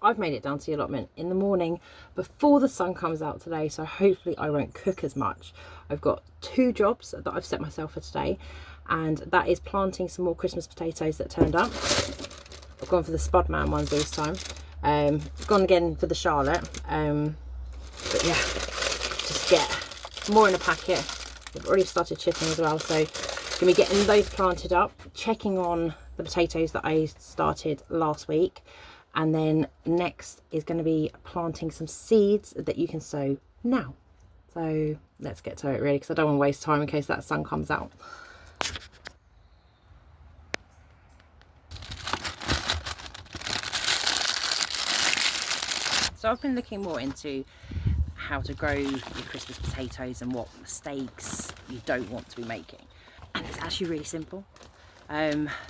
I've made it down to the allotment in the morning before the sun comes out today, so hopefully I won't cook as much. I've got 2 jobs that I've set myself for today, and that is planting some more Christmas potatoes that turned up. I've gone for the Spudman ones this time. Gone again for the Charlotte. But yeah, just get more in a packet. I've already started chipping as well, so gonna be getting those planted up, checking on the potatoes that I started last week, and then next is going to be planting some seeds that you can sow now. So let's get to it really, because I don't want to waste time in case that sun comes out. So I've been looking more into how to grow your Christmas potatoes and what mistakes you don't want to be making, and it's actually really simple.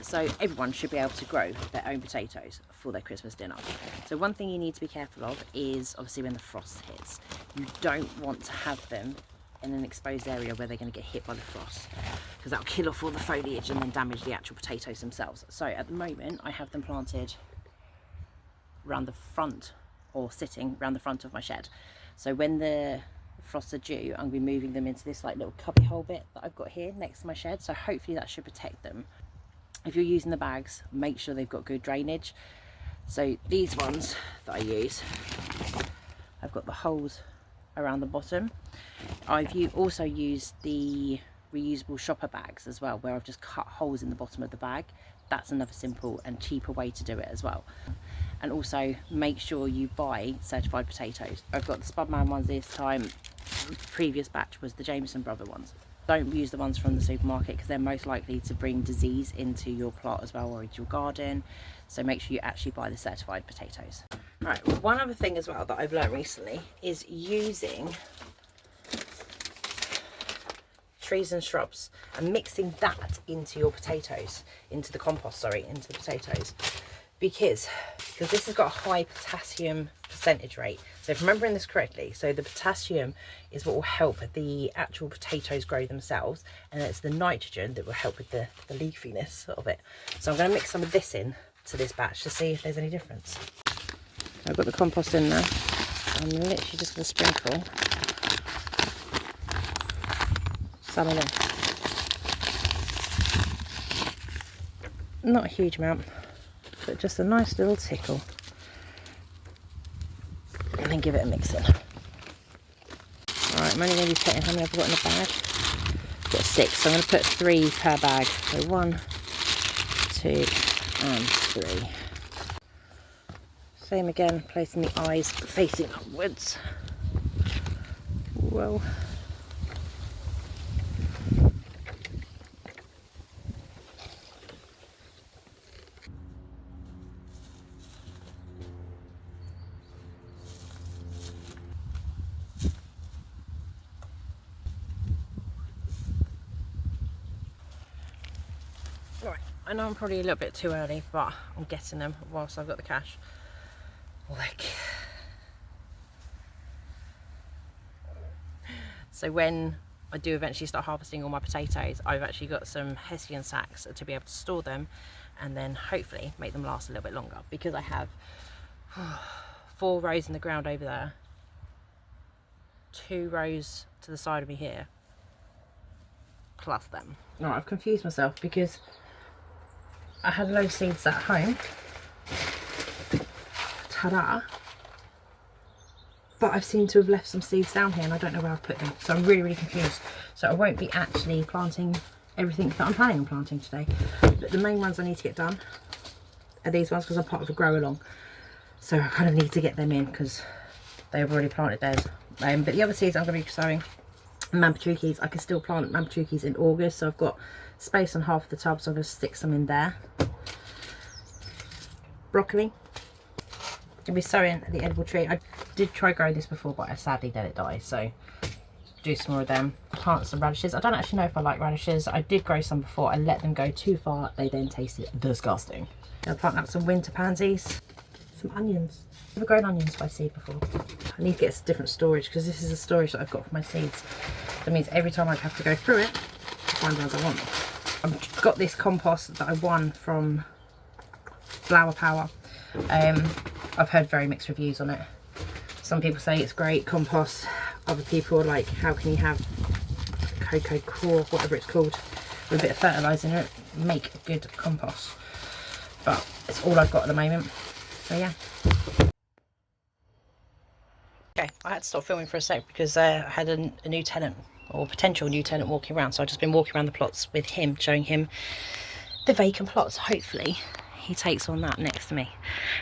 So everyone should be able to grow their own potatoes for their Christmas dinner. So one thing you need to be careful of is obviously when the frost hits. You don't want to have them in an exposed area where they're going to get hit by the frost, because that'll kill off all the foliage and then damage the actual potatoes themselves. So at the moment I have them planted around the front, or sitting around the front of my shed. So when the frosts are due, I'm going to be moving them into this like little cubby hole bit that I've got here next to my shed, so hopefully that should protect them. If you're using the bags, make sure they've got good drainage. So these ones that I use, I've got the holes around the bottom. I've also used the reusable shopper bags as well, where I've just cut holes in the bottom of the bag. That's another simple and cheaper way to do it as well. And also make sure you buy certified potatoes. I've got the Spudman ones this time. The previous batch was the Jameson brother ones. Don't use the ones from the supermarket, because they're most likely to bring disease into your plot as well, or into your garden. So make sure you actually buy the certified potatoes. Right, one other thing as well that I've learned recently is using trees and shrubs and mixing that into your potatoes, into the compost, sorry, into the potatoes. Because this has got a high potassium percentage rate. So if I'm remembering this correctly, so the potassium is what will help the actual potatoes grow themselves, and it's the nitrogen that will help with the leafiness of it. So I'm going to mix some of this in to this batch to see if there's any difference. I've got the compost in now. I'm literally just going to sprinkle some of this. Not a huge amount, but just a nice little tickle, and then give it a mix in. Alright, I'm only going to be putting, how many have I got in the bag? I've got 6, so I'm going to put 3 per bag. So 1, 2 and 3. Same again, placing the eyes facing upwards. Whoa. Right, I know I'm probably a little bit too early, but I'm getting them whilst I've got the cash. Look. So when I do eventually start harvesting all my potatoes, I've actually got some Hessian sacks to be able to store them, and then hopefully make them last a little bit longer, because I have 4 rows in the ground over there, 2 rows to the side of me here, plus them. Alright, I've confused myself because I had a load of seeds at home. Ta-da! But I seem to have left some seeds down here and I don't know where I've put them, so I'm really confused. So I won't be actually planting everything that I'm planning on planting today. But the main ones I need to get done are these ones, because I'm part of a grow along, so I kind of need to get them in because they've already planted theirs. But the other seeds I'm going to be sowing, Mampachukis. I can still plant Mampachukis in August, so I've got space on half of the tub, so I'm going to stick some in there. Broccoli. Going to be sowing the edible tree. I did try growing this before, but I sadly let it die, so do some more of them. Plant some radishes. I don't actually know if I like radishes. I did grow some before. I let them go too far. They then tasted disgusting. I'll plant out some winter pansies. Some onions. I've never grown onions by seed before. I need to get some different storage, because this is the storage that I've got for my seeds. That means every time I have to go through it to find the ones I want. I've got this compost that I won from Flower Power. I've heard very mixed reviews on it. Some people say it's great compost, other people are like, how can you have cocoa core, whatever it's called, with a bit of fertiliser in it, make a good compost. But it's all I've got at the moment, so yeah. Okay, I had to stop filming for a sec because I had a new tenant, or potential new tenant, walking around. So I've just been walking around the plots with him, showing him the vacant plots. Hopefully he takes on that next to me,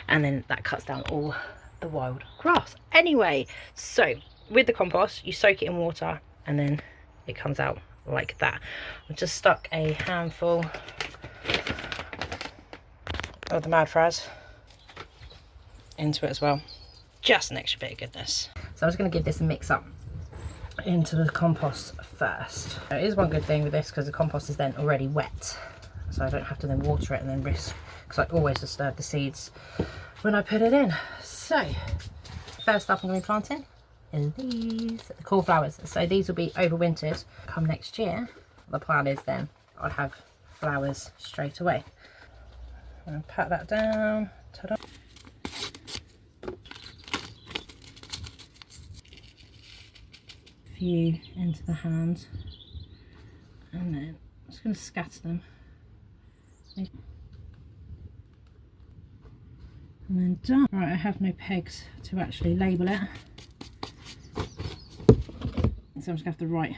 and then that cuts down all the wild grass. Anyway, so with the compost, you soak it in water and then it comes out like that. I've just stuck a handful of the mad fries into it as well. Just an extra bit of goodness. So I'm just going to give this a mix up into the compost first. There is one good thing with this, because the compost is then already wet, so I don't have to then water it and then risk, because I always disturb the seeds when I put it in. So first up I'm going to be planting is these cornflowers. So these will be overwintered. Come next year, the plan is then I'll have flowers straight away. And pat that down. Ta-da. Few into the hand, and then I'm just going to scatter them, and then done. Right, I have no pegs to actually label it, so I'm just going to have to write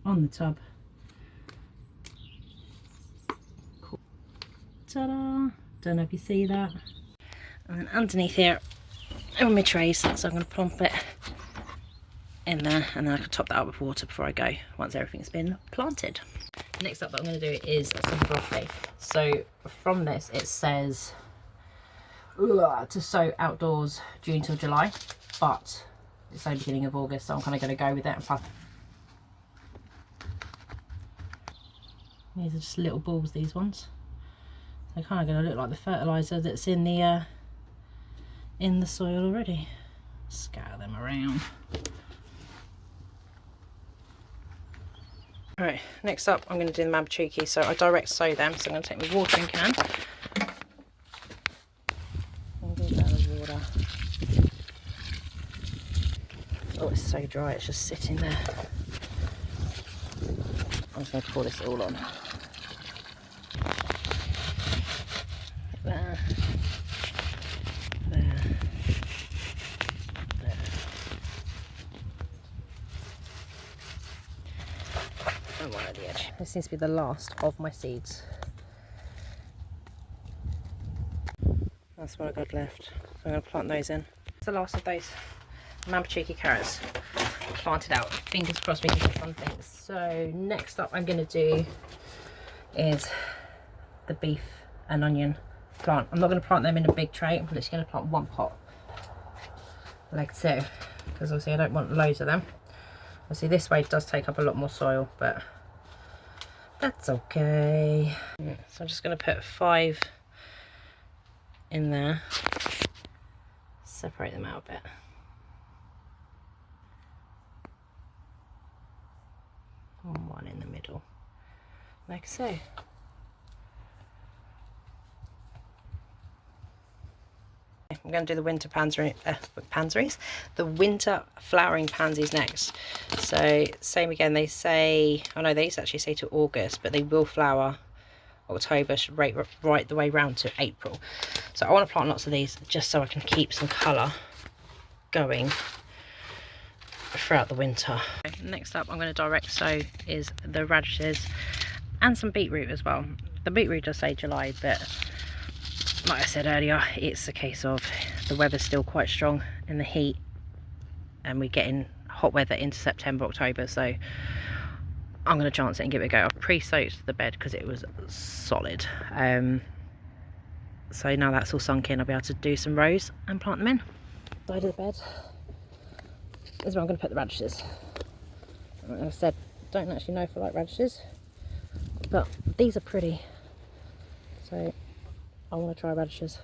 on the tub. Cool. Ta-da! Don't know if you see that. And then underneath here are my trays, so I'm going to plump it in there, and then I can top that up with water before I go, once everything's been planted. Next up, what I'm going to do is some broccoli. So from this it says to sow outdoors June till July, but it's the beginning of August, so I'm kind of going to go with it and plant. These are just little balls, these ones. They're kind of going to look like the fertiliser that's in the soil already. Scatter them around. Right, next up I'm going to do the mabuchuki. So I direct sow them, so I'm going to take my watering can and do that with water. Oh, it's so dry, it's just sitting there. I'm just going to pour this all on. There. There. There. And one at the edge. This seems to be the last of my seeds. That's what I've got left. So I'm going to plant those in. It's the last of those mabuchuki carrots planted out. Fingers crossed we can get something. So next up I'm going to do is the beef and onion plant. I'm not going to plant them in a big tray. I'm just going to plant one pot like so, because obviously I don't want loads of them. Obviously this way it does take up a lot more soil, but that's okay. So I'm just going to put 5 in there, separate them out a bit. And one in the middle, like so. I'm going to do the winter pansies, the winter flowering pansies next. So same again, they say, oh no, they actually say to August, but they will flower October right the way round to April. So I want to plant lots of these just so I can keep some colour going throughout the winter. Next up I'm going to direct sow is the radishes and some beetroot as well. The beetroot does say July, but like I said earlier, it's a case of the weather's still quite strong in the heat, and we're getting hot weather into September, October, so I'm going to chance it and give it a go. I've pre-soaked the bed because it was solid. So now that's all sunk in, I'll be able to do some rows and plant them in. Side of the bed is where I'm going to put the radishes. Like I said, don't actually know if I like radishes, but these are pretty, so I want to try radishes.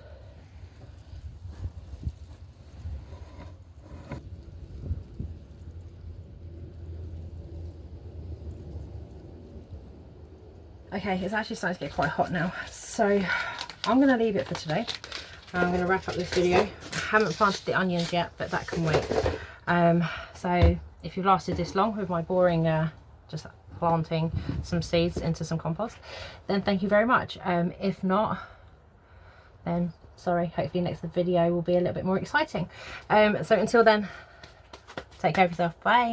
Okay, it's actually starting to get quite hot now, so I'm going to leave it for today. I'm going to wrap up this video. I haven't planted the onions yet, but that can wait. So if you've lasted this long with my boring just planting some seeds into some compost, then thank you very much. If not, then sorry, hopefully next video will be a little bit more exciting. So until then, take care of yourself. Bye.